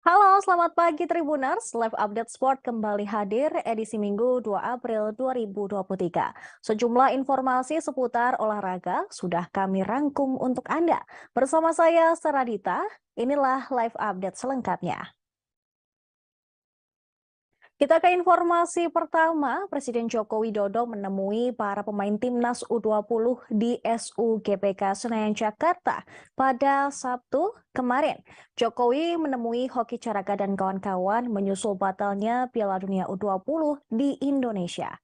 Halo, selamat pagi Tribuners. Live Update Sport kembali hadir edisi Minggu 2 April 2023. Sejumlah informasi seputar olahraga sudah kami rangkum untuk Anda. Bersama saya, Saradita, inilah Live Update selengkapnya. Kita ke informasi pertama, Presiden Joko Widodo menemui para pemain timnas U20 di SUGPK Senayan Jakarta pada Sabtu kemarin. Jokowi menemui Hoki Caraka dan kawan-kawan menyusul batalnya Piala Dunia U20 di Indonesia.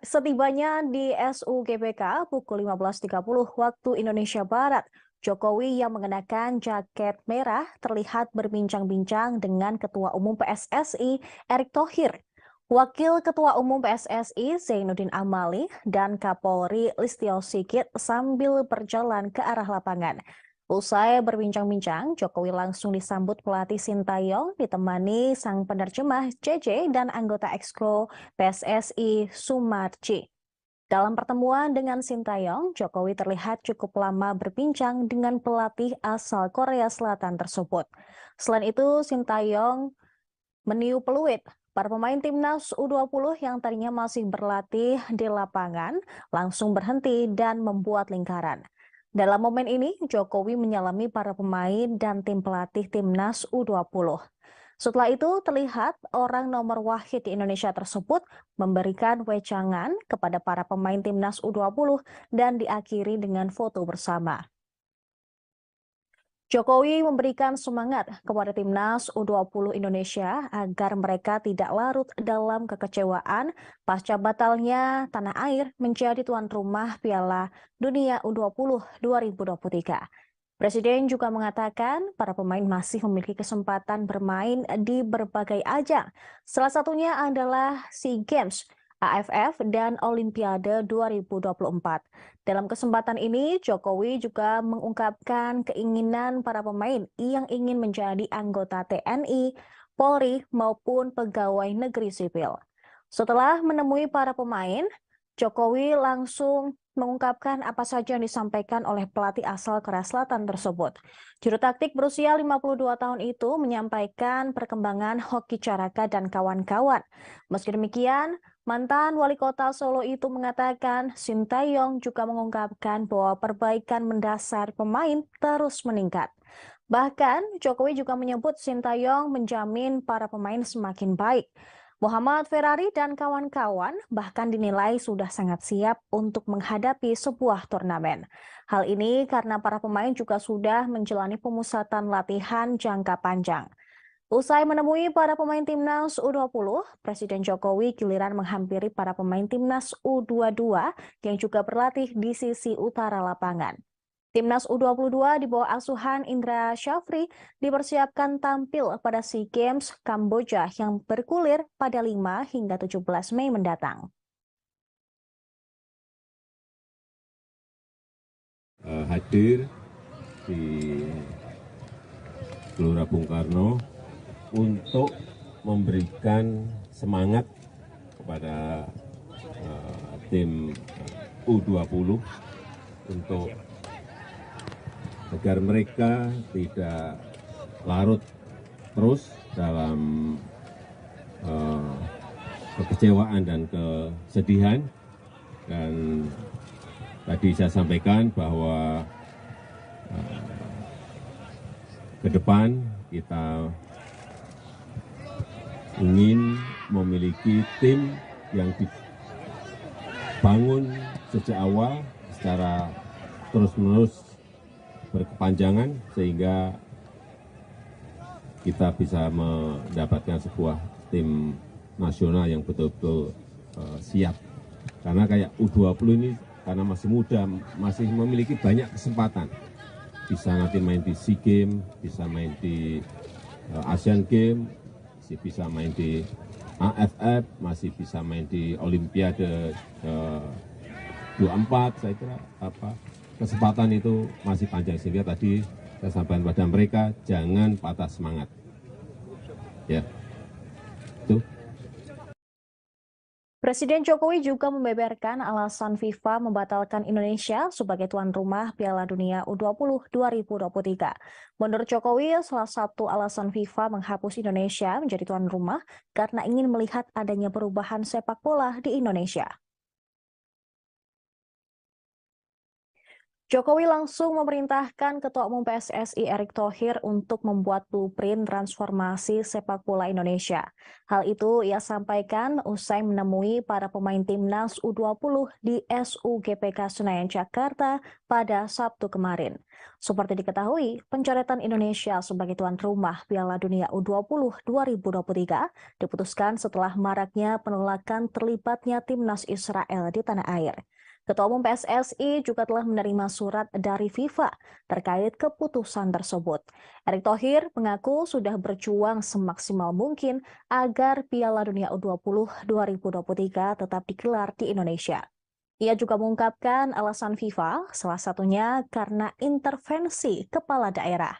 Setibanya di SUGBK pukul 15.30 waktu Indonesia Barat, Jokowi yang mengenakan jaket merah terlihat berbincang-bincang dengan Ketua Umum PSSI Erick Thohir, Wakil Ketua Umum PSSI Zainuddin Amali, dan Kapolri Listio Sigit sambil berjalan ke arah lapangan. Usai berbincang-bincang, Jokowi langsung disambut pelatih Sintayong ditemani sang penerjemah JJ dan anggota Exco PSSI Sumarji. Dalam pertemuan dengan Sintayong, Jokowi terlihat cukup lama berbincang dengan pelatih asal Korea Selatan tersebut. Selain itu, Sintayong meniup peluit para pemain timnas U20 yang tadinya masih berlatih di lapangan langsung berhenti dan membuat lingkaran. Dalam momen ini, Jokowi menyalami para pemain dan tim pelatih timnas U20. Setelah itu, terlihat orang nomor wahid di Indonesia tersebut memberikan wejangan kepada para pemain timnas U20 dan diakhiri dengan foto bersama. Jokowi memberikan semangat kepada timnas U20 Indonesia agar mereka tidak larut dalam kekecewaan pasca batalnya tanah air menjadi tuan rumah Piala Dunia U20 2023. Presiden juga mengatakan para pemain masih memiliki kesempatan bermain di berbagai ajang. Salah satunya adalah SEA Games, AFF, dan Olimpiade 2024. Dalam kesempatan ini, Jokowi juga mengungkapkan keinginan para pemain yang ingin menjadi anggota TNI, Polri, maupun pegawai negeri sipil. Setelah menemui para pemain, Jokowi langsung mengungkapkan apa saja yang disampaikan oleh pelatih asal Korea Selatan tersebut. Juru taktik berusia 52 tahun itu menyampaikan perkembangan Hoki Caraka dan kawan-kawan. Meski demikian, mantan wali kota Solo itu mengatakan Sintayong juga mengungkapkan bahwa perbaikan mendasar pemain terus meningkat. Bahkan, Jokowi juga menyebut Sintayong menjamin para pemain semakin baik. Muhammad Ferrari dan kawan-kawan bahkan dinilai sudah sangat siap untuk menghadapi sebuah turnamen. Hal ini karena para pemain juga sudah menjalani pemusatan latihan jangka panjang. Usai menemui para pemain timnas U20, Presiden Jokowi giliran menghampiri para pemain timnas U22 yang juga berlatih di sisi utara lapangan. Timnas U22 di bawah asuhan Indra Syafri dipersiapkan tampil pada SEA Games Kamboja yang bergulir pada 5 hingga 17 Mei mendatang. Hadir di Gelora Bung Karno untuk memberikan semangat kepada tim U20 untuk agar mereka tidak larut terus dalam kekecewaan dan kesedihan. Dan tadi saya sampaikan bahwa ke depan kita ingin memiliki tim yang dibangun sejak awal secara terus-menerus berkepanjangan sehingga kita bisa mendapatkan sebuah tim nasional yang betul-betul siap. Karena kayak U20 ini karena masih muda, masih memiliki banyak kesempatan. Bisa nanti main di SEA Games, bisa main di Asian Games, masih bisa main di AFF, masih bisa main di Olimpiade 24. Saya kira kesempatan itu masih panjang, sehingga tadi saya sampaikan pada mereka jangan patah semangat. Ya, itu. Presiden Jokowi juga membeberkan alasan FIFA membatalkan Indonesia sebagai tuan rumah Piala Dunia U20 2023. Menurut Jokowi, salah satu alasan FIFA menghapus Indonesia menjadi tuan rumah karena ingin melihat adanya perubahan sepak bola di Indonesia. Jokowi langsung memerintahkan Ketua Umum PSSI Erick Thohir untuk membuat blueprint transformasi sepak bola Indonesia. Hal itu ia sampaikan usai menemui para pemain timnas U20 di SUGPK Senayan Jakarta pada Sabtu kemarin. Seperti diketahui, pencoretan Indonesia sebagai tuan rumah Piala Dunia U20 2023 diputuskan setelah maraknya penolakan terlibatnya timnas Israel di tanah air. Ketua Umum PSSI juga telah menerima surat dari FIFA terkait keputusan tersebut. Erick Thohir mengaku sudah berjuang semaksimal mungkin agar Piala Dunia U20 2023 tetap digelar di Indonesia. Ia juga mengungkapkan alasan FIFA, salah satunya karena intervensi kepala daerah.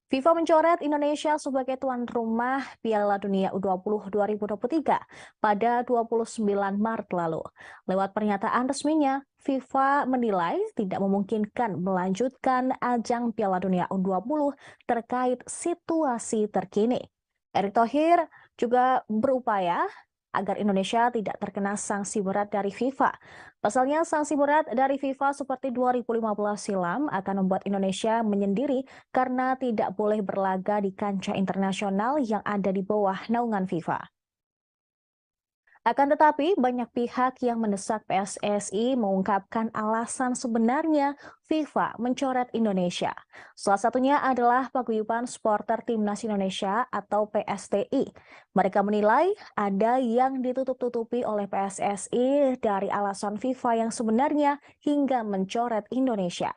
FIFA mencoret Indonesia sebagai tuan rumah Piala Dunia U20 2023 pada 29 Maret lalu. Lewat pernyataan resminya, FIFA menilai tidak memungkinkan melanjutkan ajang Piala Dunia U20 terkait situasi terkini. Erick Thohir juga berupaya agar Indonesia tidak terkena sanksi berat dari FIFA. Pasalnya, sanksi berat dari FIFA seperti 2015 silam akan membuat Indonesia menyendiri karena tidak boleh berlaga di kancah internasional yang ada di bawah naungan FIFA. Akan tetapi, banyak pihak yang mendesak PSSI mengungkapkan alasan sebenarnya FIFA mencoret Indonesia. Salah satunya adalah Paguyuban Supporter Timnas Indonesia atau PSTI. Mereka menilai ada yang ditutup-tutupi oleh PSSI dari alasan FIFA yang sebenarnya hingga mencoret Indonesia.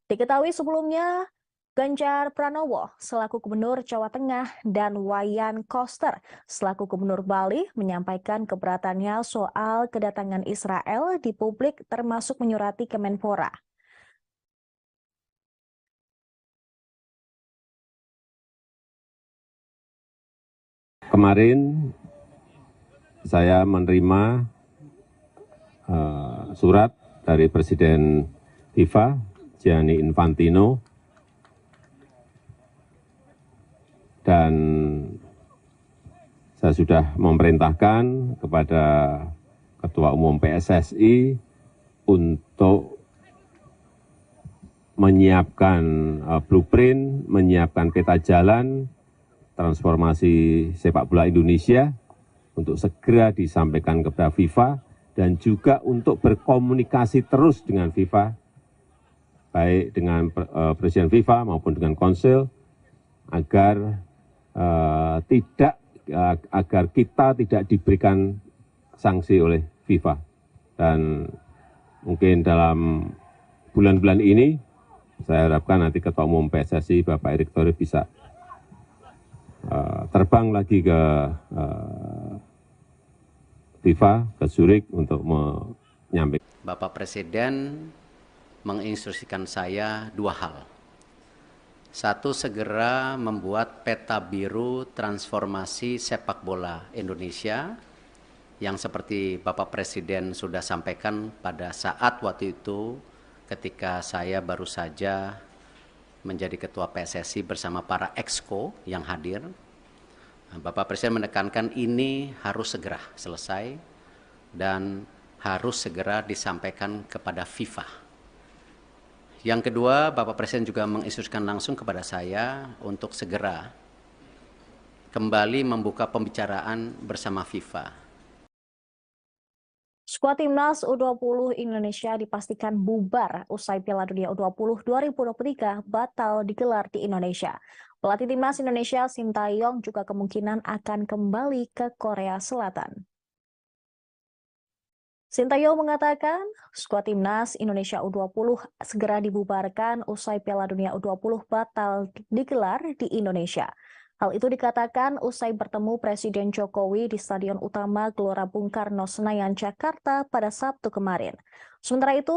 Diketahui sebelumnya, Ganjar Pranowo selaku Gubernur Jawa Tengah dan Wayan Koster selaku Gubernur Bali menyampaikan keberatannya soal kedatangan Israel di publik termasuk menyurati Kemenpora. Kemarin saya menerima surat dari Presiden FIFA, Gianni Infantino, dan saya sudah memerintahkan kepada Ketua Umum PSSI untuk menyiapkan blueprint, menyiapkan peta jalan transformasi sepak bola Indonesia untuk segera disampaikan kepada FIFA dan juga untuk berkomunikasi terus dengan FIFA, baik dengan Presiden FIFA maupun dengan Konsil, agar kita tidak diberikan sanksi oleh FIFA. Dan mungkin dalam bulan-bulan ini saya harapkan nanti Ketua Umum PSSI Bapak Erick Thohir bisa terbang lagi ke FIFA, ke Zurich untuk menyampaikan. Bapak Presiden menginstruksikan saya dua hal. Satu, segera membuat peta biru transformasi sepak bola Indonesia yang seperti Bapak Presiden sudah sampaikan pada saat waktu itu ketika saya baru saja menjadi Ketua PSSI bersama para exco yang hadir. Bapak Presiden menekankan ini harus segera selesai dan harus segera disampaikan kepada FIFA. Yang kedua, Bapak Presiden juga menginstruksikan langsung kepada saya untuk segera kembali membuka pembicaraan bersama FIFA. Skuad Timnas U20 Indonesia dipastikan bubar usai Piala Dunia U20 2023 batal digelar di Indonesia. Pelatih Timnas Indonesia Sintayong juga kemungkinan akan kembali ke Korea Selatan. Sintayong mengatakan skuad Timnas Indonesia U20 segera dibubarkan usai Piala Dunia U20 batal digelar di Indonesia. Hal itu dikatakan usai bertemu Presiden Jokowi di Stadion Utama Gelora Bung Karno Senayan Jakarta pada Sabtu kemarin. Sementara itu,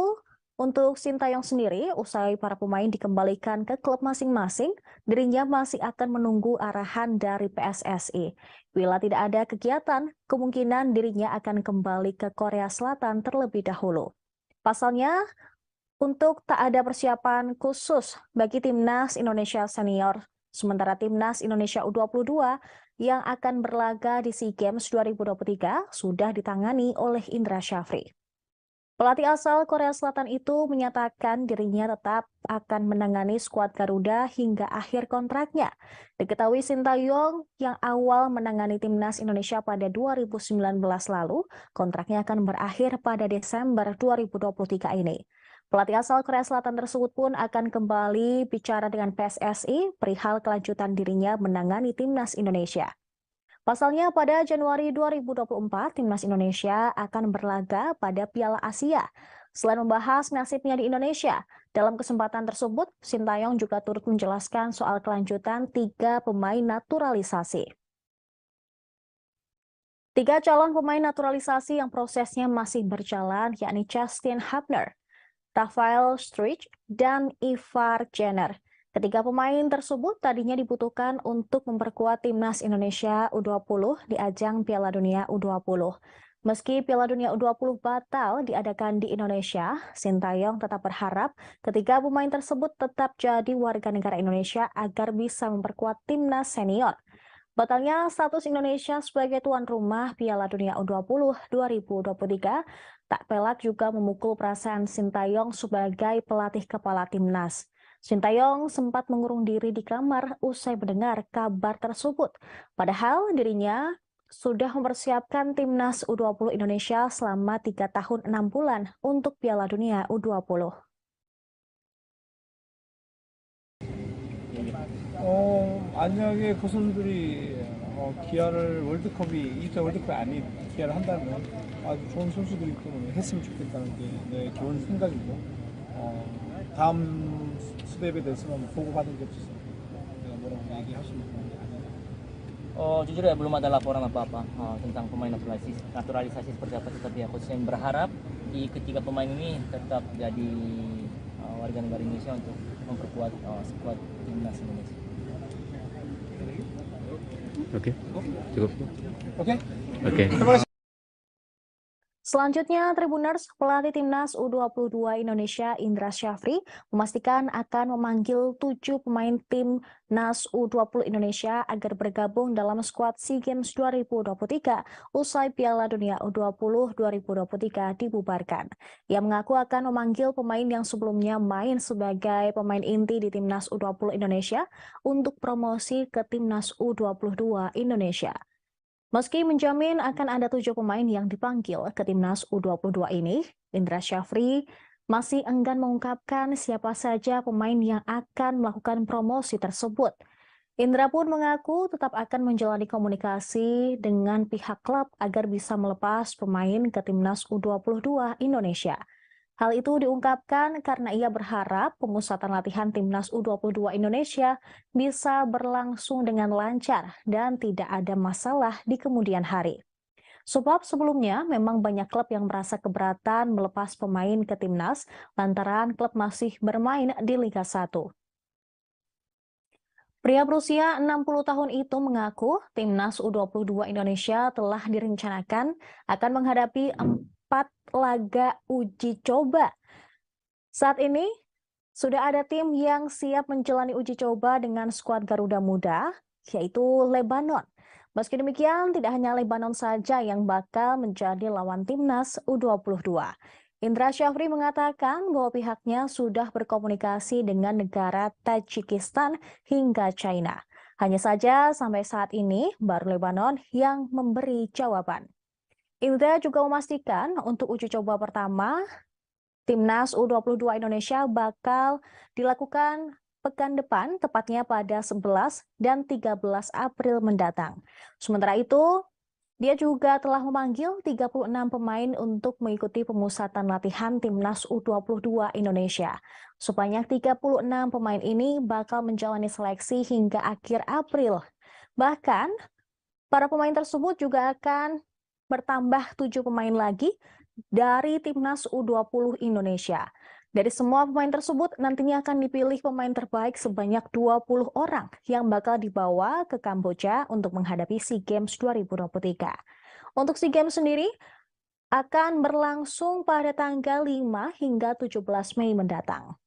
Untuk Sintayong sendiri, usai para pemain dikembalikan ke klub masing-masing, dirinya masih akan menunggu arahan dari PSSI. Bila tidak ada kegiatan, kemungkinan dirinya akan kembali ke Korea Selatan terlebih dahulu. Pasalnya, untuk tak ada persiapan khusus bagi Timnas Indonesia Senior, sementara Timnas Indonesia U22 yang akan berlaga di SEA Games 2023 sudah ditangani oleh Indra Syafri. Pelatih asal Korea Selatan itu menyatakan dirinya tetap akan menangani skuad Garuda hingga akhir kontraknya. Diketahui Sintayong yang awal menangani Timnas Indonesia pada 2019 lalu, kontraknya akan berakhir pada Desember 2023 ini. Pelatih asal Korea Selatan tersebut pun akan kembali bicara dengan PSSI perihal kelanjutan dirinya menangani Timnas Indonesia. Pasalnya pada Januari 2024, Timnas Indonesia akan berlaga pada Piala Asia. Selain membahas nasibnya di Indonesia, dalam kesempatan tersebut, Sintayong juga turut menjelaskan soal kelanjutan 3 pemain naturalisasi. 3 calon pemain naturalisasi yang prosesnya masih berjalan, yakni Justin Hubner, Rafael Struijk, dan Ivar Jenner. Ketiga pemain tersebut tadinya dibutuhkan untuk memperkuat Timnas Indonesia U20 di ajang Piala Dunia U20. Meski Piala Dunia U20 batal diadakan di Indonesia, Sintayong tetap berharap ketiga pemain tersebut tetap jadi warga negara Indonesia agar bisa memperkuat Timnas senior. Batalnya status Indonesia sebagai tuan rumah Piala Dunia U20 2023 tak pelak juga memukul perasaan Sintayong sebagai pelatih kepala Timnas. Sintayong sempat mengurung diri di kamar usai mendengar kabar tersebut. Padahal dirinya sudah mempersiapkan Timnas U20 Indonesia selama 3 tahun 6 bulan untuk Piala Dunia U20. 만약에 그 선수들이 기아를 월드컵이 2차 월드컵이 아닌 기아를 한다면 아주 좋은 선수들이기 때문에 했으면 좋겠다는 게 내 좋은 생각이고 다음 스텝에 대해서는 보고받은 게 없어서 내가 뭐라고 얘기할 수 있는 게 아니에요. Jujur ya belum ada laporan apa-apa tentang pemain naturalisasi seperti apa, tetapi aku sih berharap di ketiga pemain ini tetap jadi warga negara Indonesia untuk memperkuat skuad timnas Indonesia. Oke, cukup. 오케이? Oke. Selanjutnya, Tribuners, pelatih Timnas U22 Indonesia Indra Syafri memastikan akan memanggil 7 pemain Timnas U20 Indonesia agar bergabung dalam skuad SEA Games 2023 usai Piala Dunia U20 2023 dibubarkan. Ia mengaku akan memanggil pemain yang sebelumnya main sebagai pemain inti di Timnas U20 Indonesia untuk promosi ke Timnas U22 Indonesia. Meski menjamin akan ada 7 pemain yang dipanggil ke Timnas U22 ini, Indra Syafri masih enggan mengungkapkan siapa saja pemain yang akan melakukan promosi tersebut. Indra pun mengaku tetap akan menjalani komunikasi dengan pihak klub agar bisa melepas pemain ke Timnas U22 Indonesia. Hal itu diungkapkan karena ia berharap pemusatan latihan Timnas U22 Indonesia bisa berlangsung dengan lancar dan tidak ada masalah di kemudian hari. Sebab sebelumnya memang banyak klub yang merasa keberatan melepas pemain ke Timnas lantaran klub masih bermain di Liga 1. Pria berusia 60 tahun itu mengaku Timnas U22 Indonesia telah direncanakan akan menghadapi 4 laga uji coba. Saat ini, sudah ada tim yang siap menjalani uji coba dengan skuad Garuda Muda, yaitu Lebanon. Meski demikian, tidak hanya Lebanon saja yang bakal menjadi lawan Timnas U22. Indra Syafri mengatakan bahwa pihaknya sudah berkomunikasi dengan negara Tajikistan hingga China. Hanya saja sampai saat ini baru Lebanon yang memberi jawaban. Indra juga memastikan untuk uji coba pertama, Timnas U22 Indonesia bakal dilakukan pekan depan, tepatnya pada 11 dan 13 April mendatang. Sementara itu, dia juga telah memanggil 36 pemain untuk mengikuti pemusatan latihan Timnas U22 Indonesia. Sebanyak 36 pemain ini bakal menjalani seleksi hingga akhir April. Bahkan, para pemain tersebut juga akan bertambah 7 pemain lagi dari Timnas U20 Indonesia. Dari semua pemain tersebut, nantinya akan dipilih pemain terbaik sebanyak 20 orang yang bakal dibawa ke Kamboja untuk menghadapi SEA Games 2023. Untuk SEA Games sendiri akan berlangsung pada tanggal 5 hingga 17 Mei mendatang.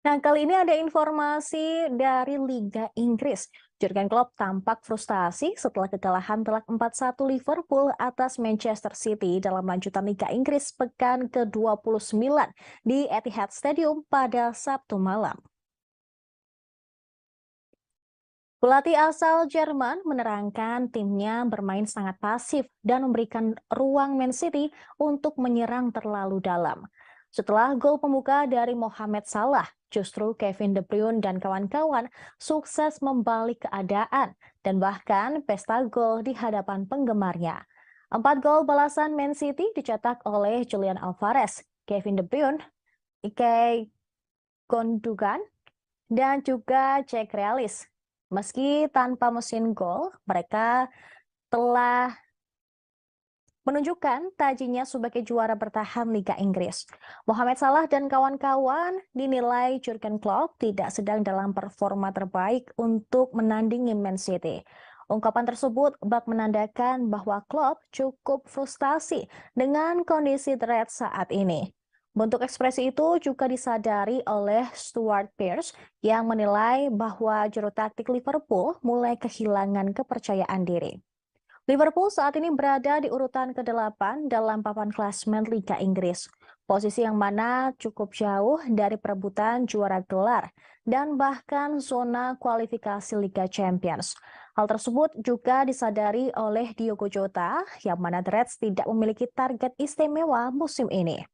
Nah, kali ini ada informasi dari Liga Inggris. Jurgen Klopp tampak frustasi setelah kekalahan telak 4-1 Liverpool atas Manchester City dalam lanjutan Liga Inggris pekan ke-29 di Etihad Stadium pada Sabtu malam. Pelatih asal Jerman menerangkan timnya bermain sangat pasif dan memberikan ruang Man City untuk menyerang terlalu dalam. Setelah gol pembuka dari Mohamed Salah, justru Kevin De Bruyne dan kawan-kawan sukses membalik keadaan dan bahkan pesta gol di hadapan penggemarnya. 4 gol balasan Man City dicetak oleh Julian Alvarez, Kevin De Bruyne, Ike Gundogan, dan juga Jack Grealish. Meski tanpa mesin gol, mereka telah menunjukkan tajinya sebagai juara bertahan Liga Inggris. Mohamed Salah dan kawan-kawan dinilai Jurgen Klopp tidak sedang dalam performa terbaik untuk menandingi Man City. Ungkapan tersebut bak menandakan bahwa Klopp cukup frustasi dengan kondisi The Reds saat ini. Bentuk ekspresi itu juga disadari oleh Stuart Pearce yang menilai bahwa juru taktik Liverpool mulai kehilangan kepercayaan diri. Liverpool saat ini berada di urutan ke-8 dalam papan klasemen Liga Inggris, posisi yang mana cukup jauh dari perebutan juara gelar dan bahkan zona kualifikasi Liga Champions. Hal tersebut juga disadari oleh Diogo Jota, yang mana The Reds tidak memiliki target istimewa musim ini.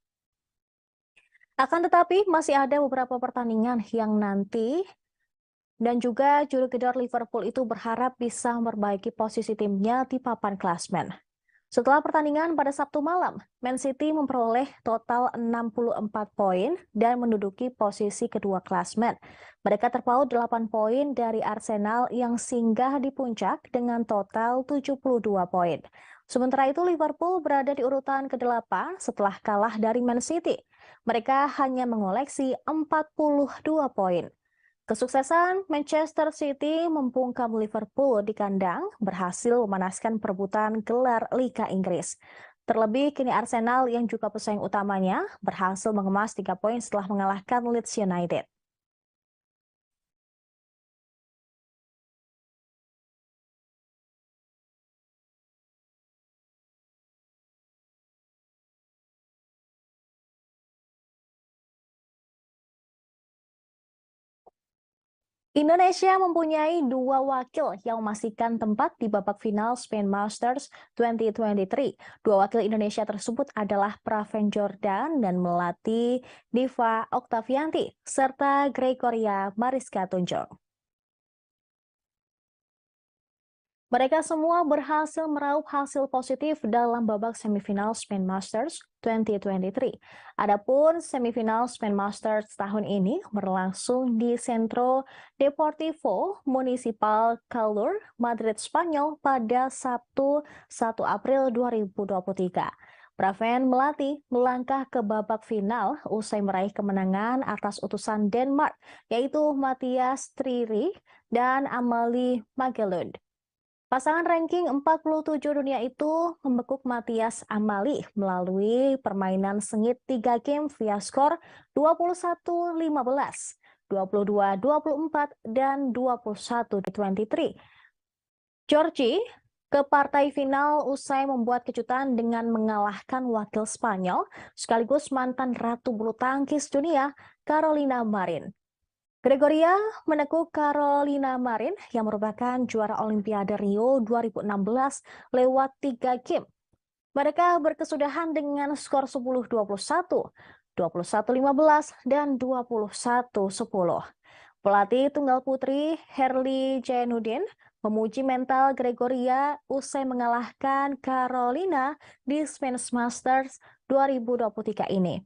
Akan tetapi masih ada beberapa pertandingan yang nanti dan juga juru gedor Liverpool itu berharap bisa memperbaiki posisi timnya di papan klasmen. Setelah pertandingan pada Sabtu malam, Man City memperoleh total 64 poin dan menduduki posisi kedua klasmen. Mereka terpaut 8 poin dari Arsenal yang singgah di puncak dengan total 72 poin. Sementara itu Liverpool berada di urutan ke-8 setelah kalah dari Man City. Mereka hanya mengoleksi 42 poin. Kesuksesan Manchester City membungkam Liverpool di kandang berhasil memanaskan perebutan gelar Liga Inggris. Terlebih kini Arsenal yang juga pesaing utamanya berhasil mengemas 3 poin setelah mengalahkan Leeds United. Indonesia mempunyai 2 wakil yang memastikan tempat di babak final Spain Masters 2023. 2 wakil Indonesia tersebut adalah Praven Jordan dan Melati Diva Oktavianti, serta Gregoria Mariska Tunjung. Mereka semua berhasil meraup hasil positif dalam babak semifinal Spain Masters 2023. Adapun semifinal Spain Masters tahun ini berlangsung di Centro Deportivo Municipal Calur, Madrid, Spanyol pada Sabtu 1 April 2023. Praven Melati melangkah ke babak final usai meraih kemenangan atas utusan Denmark, yaitu Mathias Triri dan Amalie Magelund. Pasangan ranking 47 dunia itu membekuk Mathias Amalie melalui permainan sengit 3 game via skor 21-15, 22-24, dan 21-23. Georgie ke partai final usai membuat kejutan dengan mengalahkan wakil Spanyol sekaligus mantan ratu bulu tangkis dunia, Carolina Marin. Gregoria menekuk Carolina Marin yang merupakan juara Olimpiade Rio 2016 lewat 3 game. Mereka berkesudahan dengan skor 10-21, 21-15, dan 21-10. Pelatih tunggal putri Herli Jainuddin memuji mental Gregoria usai mengalahkan Carolina di Spain Masters 2023 ini.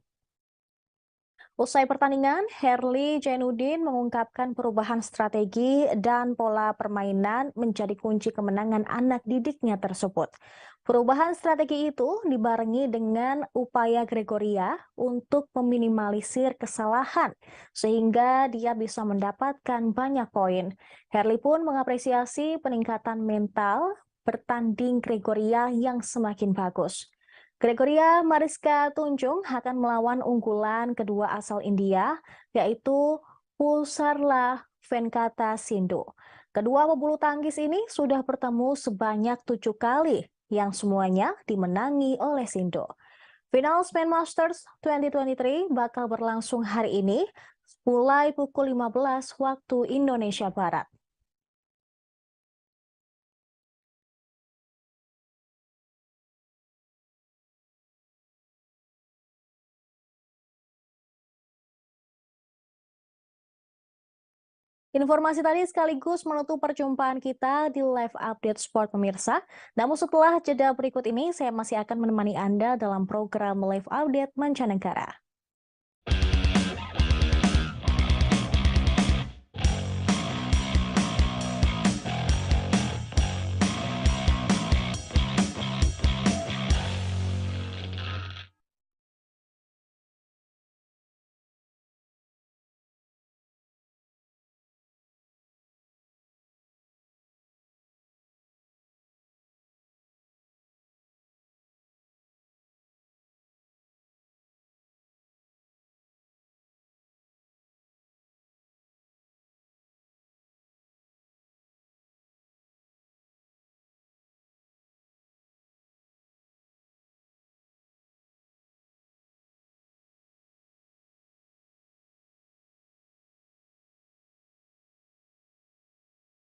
Usai pertandingan, Herli Jainuddin mengungkapkan perubahan strategi dan pola permainan menjadi kunci kemenangan anak didiknya tersebut. Perubahan strategi itu dibarengi dengan upaya Gregoria untuk meminimalisir kesalahan, sehingga dia bisa mendapatkan banyak poin. Herli pun mengapresiasi peningkatan mental bertanding Gregoria yang semakin bagus. Gregoria Mariska Tunjung akan melawan unggulan kedua asal India, yaitu Pulsarla Venkata Sindhu. Kedua pebulu tangkis ini sudah bertemu sebanyak 7 kali, yang semuanya dimenangi oleh Sindhu. Final Smash Masters 2023 bakal berlangsung hari ini, mulai pukul 15 waktu Indonesia Barat. Informasi tadi sekaligus menutup perjumpaan kita di live update sport pemirsa. Namun setelah jeda berikut ini, saya masih akan menemani Anda dalam program live update mancanegara.